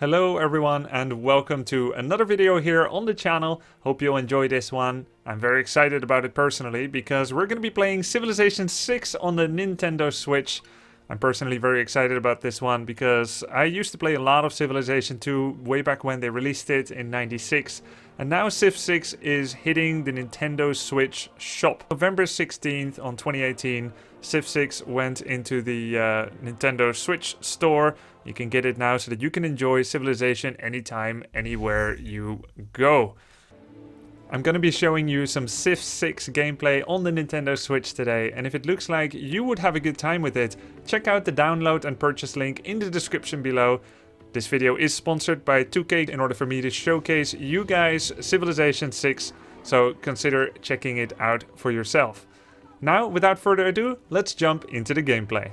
Hello everyone and welcome to another video here on the channel. Hope you'll enjoy this one. I'm very excited about it personally because we're going to be playing Civilization VI on the Nintendo Switch. I'm personally very excited about this one because I used to play a lot of Civilization 2 way back when they released it in '96. And now Civ VI is hitting the Nintendo Switch shop. November 16th on 2018, Civ VI went into the Nintendo Switch store. You can get it now so that you can enjoy Civilization anytime, anywhere you go. I'm going to be showing you some Civ VI gameplay on the Nintendo Switch today, and if it looks like you would have a good time with it, check out the download and purchase link in the description below. This video is sponsored by 2K in order for me to showcase you guys Civilization 6, so consider checking it out for yourself. Now, without further ado, let's jump into the gameplay.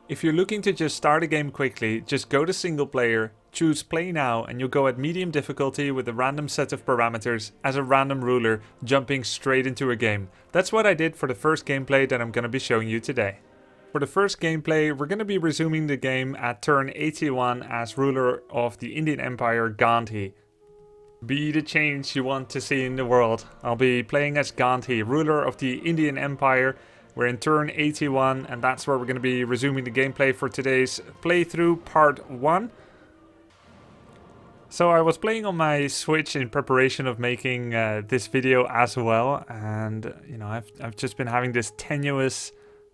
If you're looking to just start a game quickly, just go to single player, choose play now, and you'll go at medium difficulty with a random set of parameters as a random ruler jumping straight into a game. That's what I did for the first gameplay that I'm going to be showing you today. For the first gameplay, we're going to be resuming the game at turn 81 as ruler of the Indian Empire Gandhi. Be the change you want to see in the world. I'll be playing as Gandhi, ruler of the Indian Empire. We're in turn 81 and that's where we're going to be resuming the gameplay for today's playthrough part 1. So I was playing on my Switch in preparation of making this video as well, and you know I've just been having this tenuous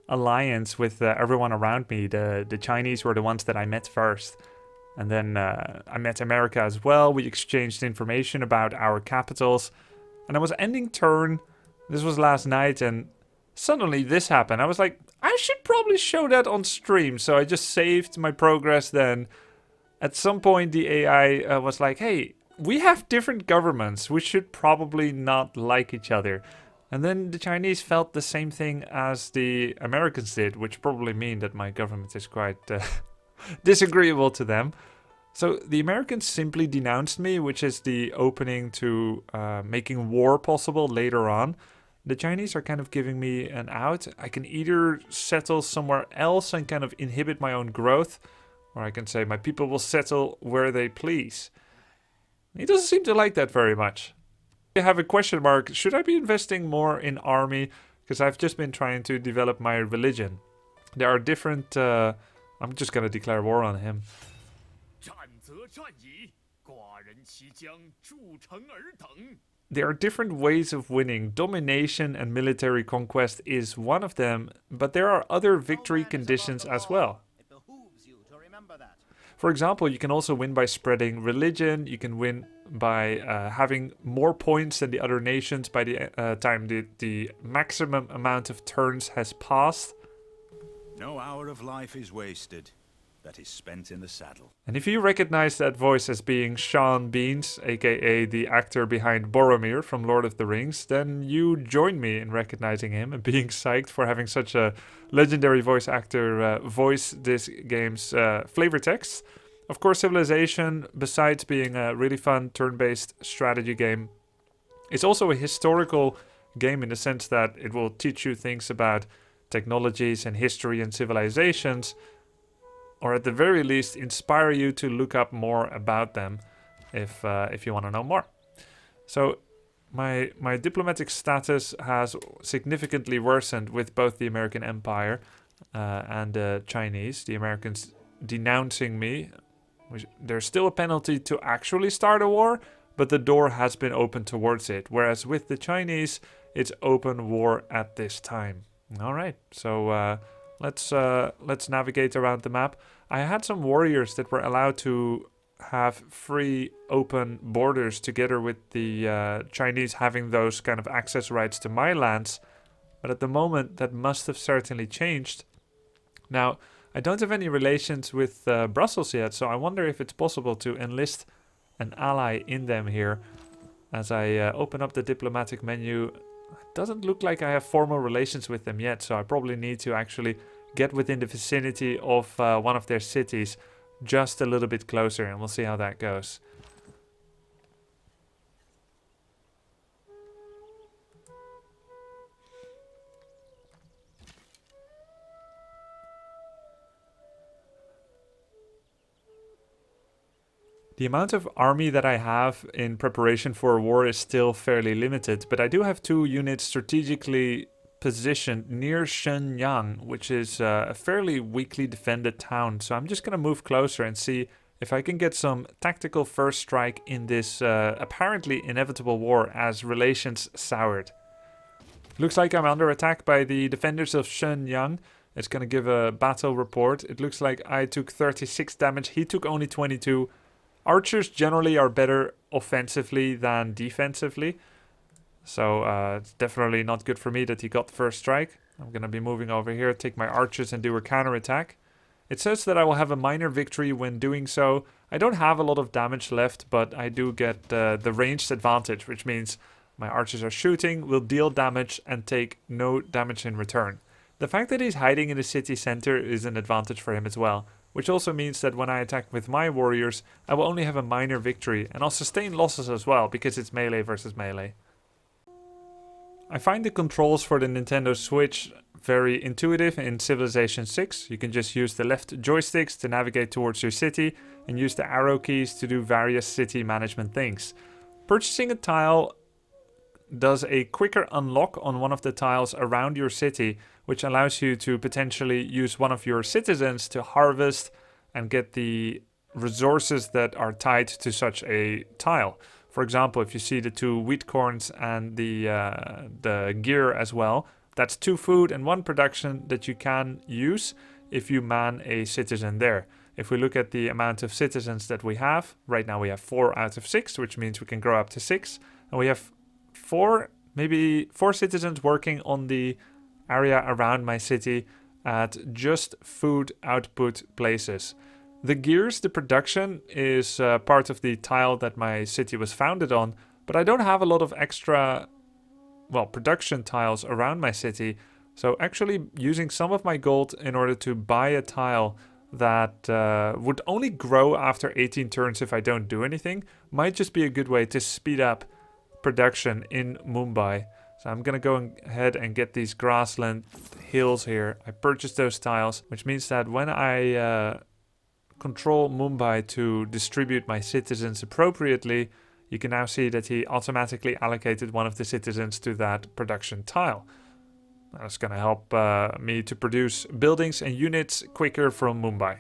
alliance with everyone around me. The Chinese were the ones that I met first, and then I met America as well. We exchanged information about our capitals, and I was ending turn. This was last night, and suddenly this happened. I was like, I should probably show that on stream, so I just saved my progress then. At some point the AI was like, hey, we have different governments, we should probably not like each other. And then the Chinese felt the same thing as the Americans did, which probably mean that my government is quite disagreeable to them. So the Americans simply denounced me, which is the opening to making war possible later on. The Chinese are kind of giving me an out. I can either settle somewhere else and kind of inhibit my own growth, or I can say my people will settle where they please. He doesn't seem to like that very much. I have a question mark. Should I be investing more in army? Because I've just been trying to develop my religion. There are different... I'm just going to declare war on him. There are different ways of winning. Domination and military conquest is one of them, but there are other victory conditions as well. For example, you can also win by spreading religion. You can win by having more points than the other nations by the time the maximum amount of turns has passed. No hour of life is wasted that is spent in the saddle. And if you recognize that voice as being Sean Beans, aka the actor behind Boromir from Lord of the Rings, then you join me in recognizing him and being psyched for having such a legendary voice actor voice this game's flavor text. Of course, Civilization, besides being a really fun turn-based strategy game, it's also a historical game in the sense that it will teach you things about technologies and history and civilizations, or at the very least inspire you to look up more about them if you want to know more. So my diplomatic status has significantly worsened with both the American Empire and the Chinese. The Americans denouncing me. There's still a penalty to actually start a war, but the door has been opened towards it. Whereas with the Chinese, it's open war at this time. All right, so let's navigate around the map. I had some warriors that were allowed to have free open borders together with the Chinese having those kind of access rights to my lands. But at the moment that must have certainly changed. Now, I don't have any relations with Brussels yet, so I wonder if it's possible to enlist an ally in them here. As I open up the diplomatic menu, it doesn't look like I have formal relations with them yet, so I probably need to actually get within the vicinity of one of their cities just a little bit closer, and we'll see how that goes. The amount of army that I have in preparation for a war is still fairly limited, but I do have 2 units strategically positioned near Shenyang, which is a fairly weakly defended town. So I'm just going to move closer and see if I can get some tactical first strike in this apparently inevitable war as relations soured. Looks like I'm under attack by the defenders of Shenyang. It's going to give a battle report. It looks like I took 36 damage. He took only 22. Archers generally are better offensively than defensively. So it's definitely not good for me that he got the first strike. I'm going to be moving over here, take my archers and do a counterattack. It says that I will have a minor victory when doing so. I don't have a lot of damage left, but I do get the ranged advantage, which means my archers are shooting, will deal damage and take no damage in return. The fact that he's hiding in the city center is an advantage for him as well, which also means that when I attack with my warriors, I will only have a minor victory, and I'll sustain losses as well, because it's melee versus melee. I find the controls for the Nintendo Switch very intuitive in Civilization VI. You can just use the left joysticks to navigate towards your city, and use the arrow keys to do various city management things. Purchasing a tile does a quicker unlock on one of the tiles around your city, which allows you to potentially use one of your citizens to harvest and get the resources that are tied to such a tile. For example, if you see the 2 wheat corns and the gear as well, that's 2 food and 1 production that you can use if you man a citizen there. If we look at the amount of citizens that we have, right now we have 4 out of 6, which means we can grow up to 6, and we have 4 citizens working on the area around my city at just food output places. The gears, the production, is part of the tile that my city was founded on, but I don't have a lot of extra, production tiles around my city. So actually using some of my gold in order to buy a tile that would only grow after 18 turns if I don't do anything might just be a good way to speed up production in Mumbai. So I'm gonna go ahead and get these grassland hills here. I purchased those tiles, which means that when I control Mumbai to distribute my citizens appropriately, you can now see that he automatically allocated one of the citizens to that production tile. That's gonna help me to produce buildings and units quicker from Mumbai.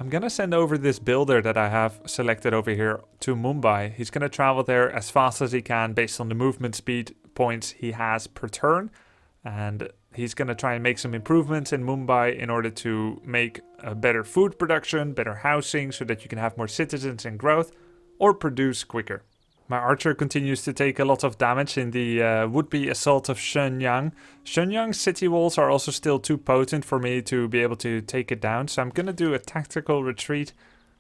I'm gonna send over this builder that I have selected over here to Mumbai. He's gonna travel there as fast as he can based on the movement speed points he has per turn. And he's gonna try and make some improvements in Mumbai in order to make a better food production, better housing, so that you can have more citizens and growth, or produce quicker. My archer continues to take a lot of damage in the would-be assault of Shenyang. Shenyang's city walls are also still too potent for me to be able to take it down, so I'm going to do a tactical retreat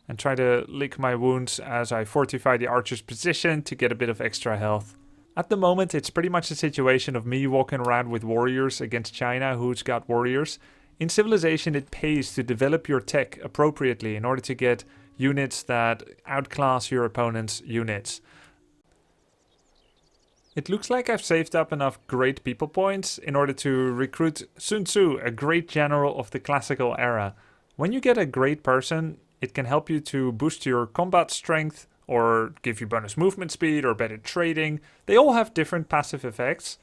and try to lick my wounds as I fortify the archer's position to get a bit of extra health. At the moment, it's pretty much a situation of me walking around with warriors against China, who's got warriors. In Civilization, it pays to develop your tech appropriately in order to get units that outclass your opponent's units. It looks like I've saved up enough great people points in order to recruit Sun Tzu, a great general of the classical era. When you get a great person, it can help you to boost your combat strength or give you bonus movement speed or better trading. They all have different passive effects,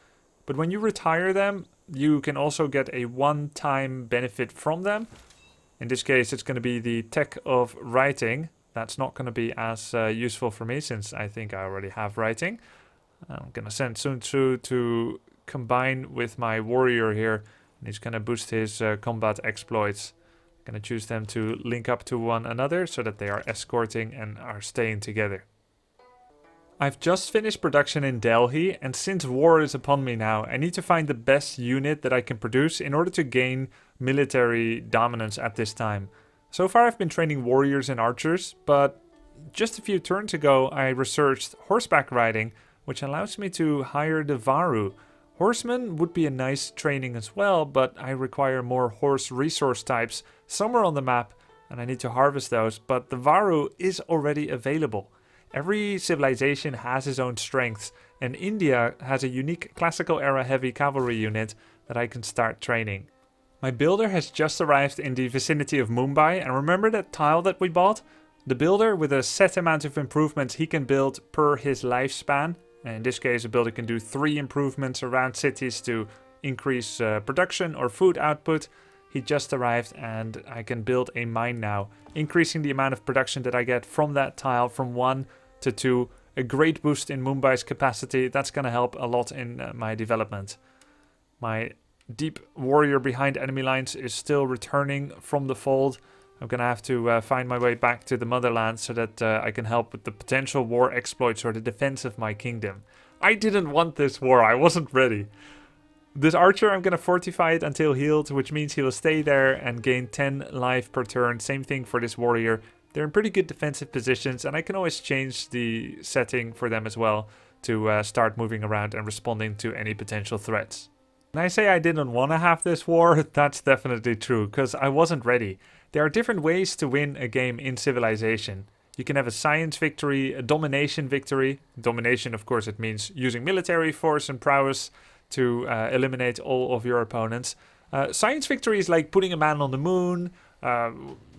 but when you retire them, you can also get a one-time benefit from them. In this case, it's going to be the tech of writing. That's not going to be as useful for me since I think I already have writing. I'm going to send Sun Tzu to combine with my warrior here. And he's going to boost his combat exploits. I'm going to choose them to link up to one another so that they are escorting and are staying together. I've just finished production in Delhi, and since war is upon me now, I need to find the best unit that I can produce in order to gain military dominance at this time. So far I've been training warriors and archers, but just a few turns ago I researched horseback riding, which allows me to hire the Varu. Horsemen would be a nice training as well, but I require more horse resource types somewhere on the map, and I need to harvest those, but the Varu is already available. Every civilization has its own strengths, and India has a unique classical era heavy cavalry unit that I can start training. My builder has just arrived in the vicinity of Mumbai, and remember that tile that we bought? The builder, with a set amount of improvements he can build per his lifespan. In this case, a builder can do 3 improvements around cities to increase production or food output. He just arrived and I can build a mine now, increasing the amount of production that I get from that tile from 1 to 2. A great boost in Mumbai's capacity. That's going to help a lot in my development. My deep warrior behind enemy lines is still returning from the fold. I'm going to have to find my way back to the motherland so that I can help with the potential war exploits or the defense of my kingdom. I didn't want this war. I wasn't ready. This archer, I'm going to fortify it until healed, which means he will stay there and gain 10 life per turn. Same thing for this warrior. They're in pretty good defensive positions, and I can always change the setting for them as well to start moving around and responding to any potential threats. When I say I didn't want to have this war, that's definitely true, because I wasn't ready. There are different ways to win a game in Civilization. You can have a science victory, a domination victory. Domination, of course, it means using military force and prowess to eliminate all of your opponents. Science victory is like putting a man on the moon,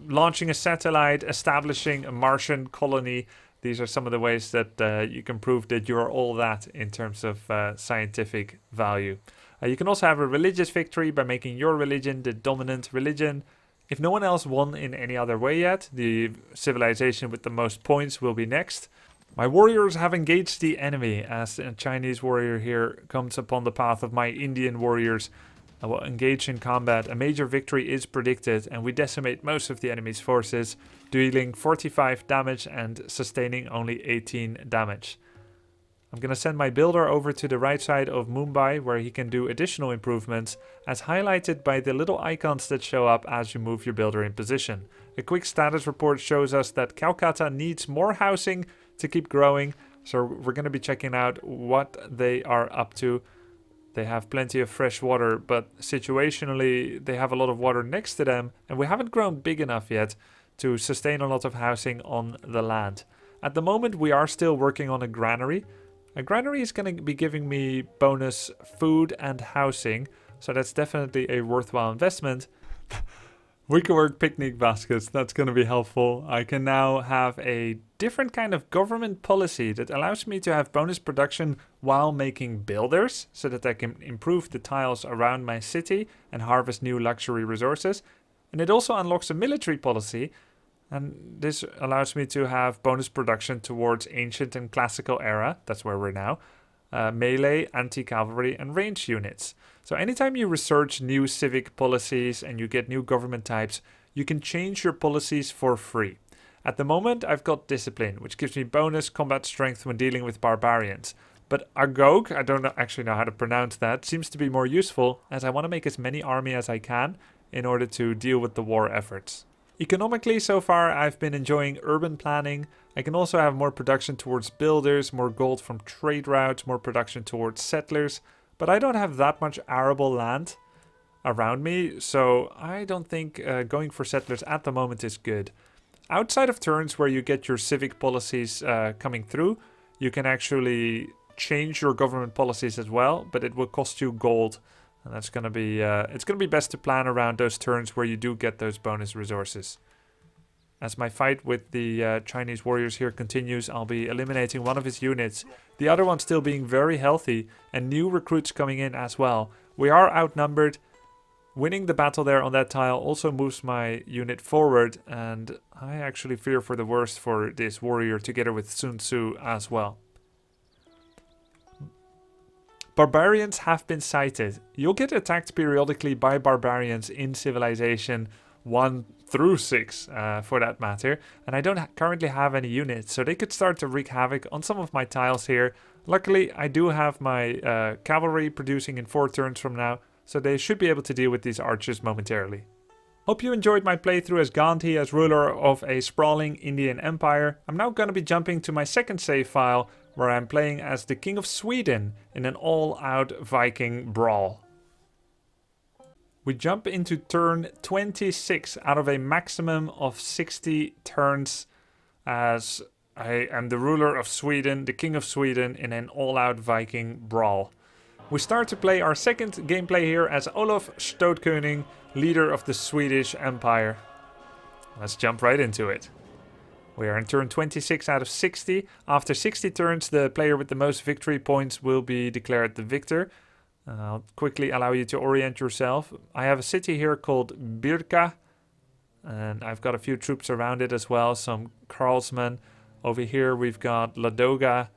launching a satellite, establishing a Martian colony. These are some of the ways that you can prove that you're all that in terms of scientific value. You can also have a religious victory by making your religion the dominant religion. If no one else won in any other way yet, the civilization with the most points will be next. My warriors have engaged the enemy as a Chinese warrior here comes upon the path of my Indian warriors. I will engage in combat. A major victory is predicted and we decimate most of the enemy's forces, dealing 45 damage and sustaining only 18 damage. I'm going to send my builder over to the right side of Mumbai where he can do additional improvements as highlighted by the little icons that show up as you move your builder in position. A quick status report shows us that Calcutta needs more housing to keep growing, so we're going to be checking out what they are up to. They have plenty of fresh water, but situationally they have a lot of water next to them and we haven't grown big enough yet to sustain a lot of housing on the land. At the moment we are still working on a granary. A granary is going to be giving me bonus food and housing, so that's definitely a worthwhile investment. We can work picnic baskets, that's going to be helpful. I can now have a different kind of government policy that allows me to have bonus production while making builders, so that I can improve the tiles around my city and harvest new luxury resources. And it also unlocks a military policy, and this allows me to have bonus production towards ancient and classical era, that's where we're now, melee, anti-cavalry and range units. So anytime you research new civic policies and you get new government types, you can change your policies for free. At the moment I've got discipline, which gives me bonus combat strength when dealing with barbarians. But Agog, I don't actually know how to pronounce that, seems to be more useful as I want to make as many army as I can in order to deal with the war efforts. Economically, so far, I've been enjoying urban planning. I can also have more production towards builders, more gold from trade routes, more production towards settlers. But I don't have that much arable land around me, so I don't think going for settlers at the moment is good. Outside of turns where you get your civic policies coming through, you can actually change your government policies as well, but it will cost you gold. And that's going to be, it's going to be best to plan around those turns where you do get those bonus resources. As my fight with the Chinese warriors here continues, I'll be eliminating one of his units. The other one still being very healthy and new recruits coming in as well. We are outnumbered. Winning the battle there on that tile also moves my unit forward. And I actually fear for the worst for this warrior together with Sun Tzu as well. Barbarians have been sighted. You'll get attacked periodically by barbarians in Civilization 1 through 6 for that matter. And I don't currently have any units, so they could start to wreak havoc on some of my tiles here. Luckily, I do have my cavalry producing in 4 turns from now, so they should be able to deal with these archers momentarily. Hope you enjoyed my playthrough as Gandhi as ruler of a sprawling Indian empire. I'm now going to be jumping to my second save file, where I'm playing as the King of Sweden in an all-out Viking brawl. We jump into turn 26 out of a maximum of 60 turns as I am the ruler of Sweden, the King of Sweden in an all-out Viking brawl. We start to play our second gameplay here as Olof Stoutkoning, leader of the Swedish Empire. Let's jump right into it. We are in turn 26 out of 60. After 60 turns, the player with the most victory points will be declared the victor. I'll quickly allow you to orient yourself. I have a city here called Birka, and I've got a few troops around it as well, some Karlsmen. Over here we've got Ladoga,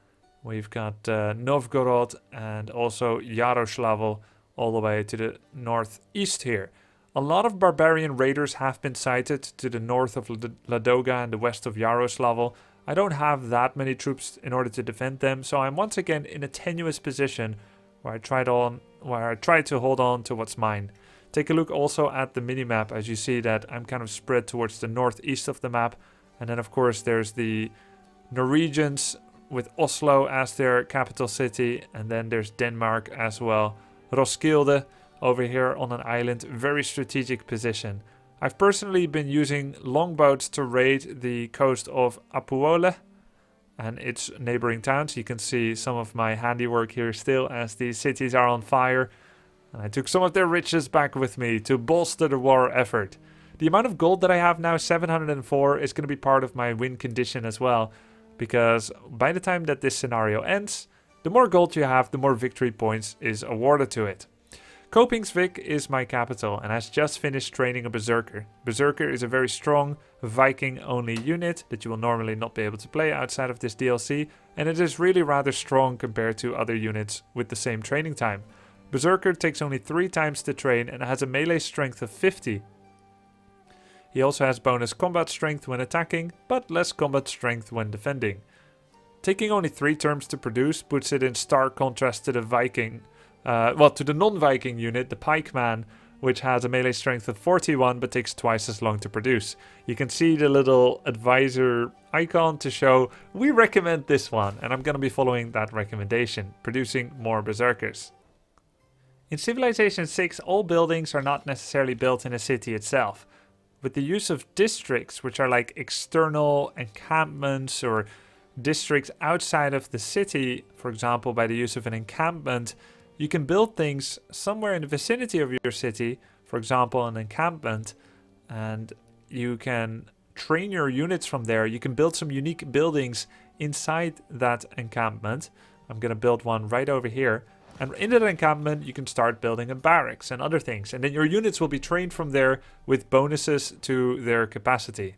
we've got Novgorod, and also Yaroslavl all the way to the northeast here. A lot of barbarian raiders have been sighted to the north of Ladoga and the west of Yaroslavl. I don't have that many troops in order to defend them, so I'm once again in a tenuous position where I try to hold on to what's mine. Take a look also at the minimap as you see that I'm kind of spread towards the northeast of the map. And then of course there's the Norwegians with Oslo as their capital city, and then there's Denmark as well. Roskilde over here on an island, very strategic position. I've personally been using longboats to raid the coast of Apuole and its neighboring towns. You can see some of my handiwork here still as these cities are on fire. And I took some of their riches back with me to bolster the war effort. The amount of gold that I have now, 704, is going to be part of my win condition as well. Because by the time that this scenario ends, the more gold you have, the more victory points is awarded to it. Kopingsvik is my capital and has just finished training a Berserker. Berserker is a very strong Viking-only unit that you will normally not be able to play outside of this DLC, and it is really rather strong compared to other units with the same training time. Berserker takes only 3 times to train and has a melee strength of 50. He also has bonus combat strength when attacking, but less combat strength when defending. Taking only 3 turns to produce puts it in stark contrast to the to the non-Viking unit, the Pikeman, which has a melee strength of 41 but takes twice as long to produce. You can see the little advisor icon to show we recommend this one, and I'm going to be following that recommendation, producing more Berserkers. In Civilization VI, all buildings are not necessarily built in a city itself. With the use of districts, which are like external encampments or districts outside of the city, for example by the use of an encampment, you can build things somewhere in the vicinity of your city, for example an encampment, and you can train your units from there. You can build some unique buildings inside that encampment. I'm going to build one right over here. And in that encampment you can start building a barracks and other things. And then your units will be trained from there with bonuses to their capacity.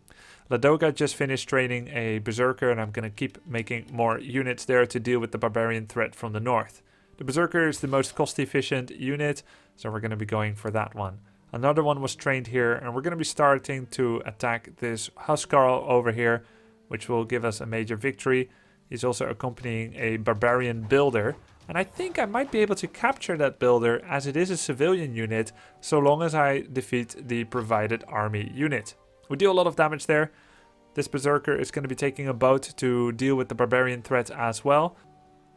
Ladoga just finished training a Berserker, and I'm going to keep making more units there to deal with the barbarian threat from the north. The Berserker is the most cost-efficient unit, so we're going to be going for that one. Another one was trained here, and we're going to be starting to attack this Huskarl over here, which will give us a major victory. He's also accompanying a barbarian builder, and I think I might be able to capture that builder as it is a civilian unit, so long as I defeat the provided army unit. We do a lot of damage there. This Berserker is going to be taking a boat to deal with the barbarian threat as well.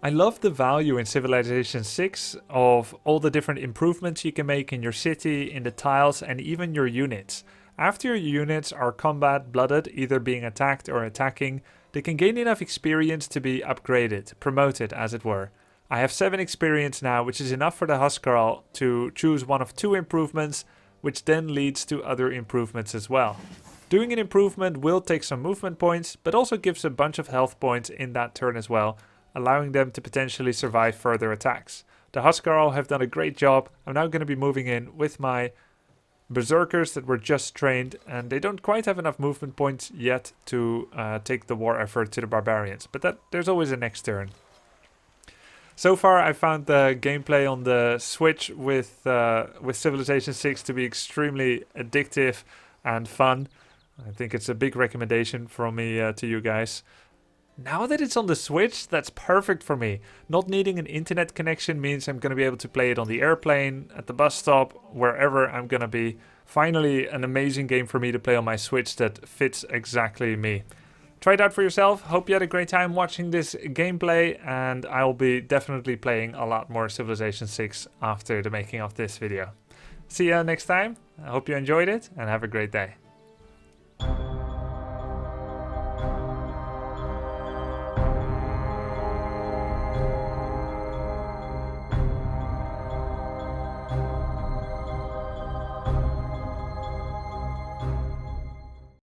I love the value in Civilization VI of all the different improvements you can make in your city, in the tiles, and even your units. After your units are combat blooded, either being attacked or attacking, they can gain enough experience to be upgraded, promoted as it were. I have 7 experience now, which is enough for the Huskarl to choose one of 2 improvements, which then leads to other improvements as well. Doing an improvement will take some movement points, but also gives a bunch of health points in that turn as well, allowing them to potentially survive further attacks. The Huskarl have done a great job. I'm now going to be moving in with my Berserkers that were just trained, and they don't quite have enough movement points yet to take the war effort to the barbarians, but there's always a next turn. So far I found the gameplay on the Switch with Civilization VI to be extremely addictive and fun. I think it's a big recommendation from me to you guys. Now that it's on the Switch, that's perfect for me. Not needing an internet connection means I'm going to be able to play it on the airplane, at the bus stop, wherever I'm going to be. Finally, an amazing game for me to play on my Switch that fits exactly me. Try it out for yourself. Hope you had a great time watching this gameplay, and I'll be definitely playing a lot more Civilization VI after the making of this video. See you next time. I hope you enjoyed it, and have a great day.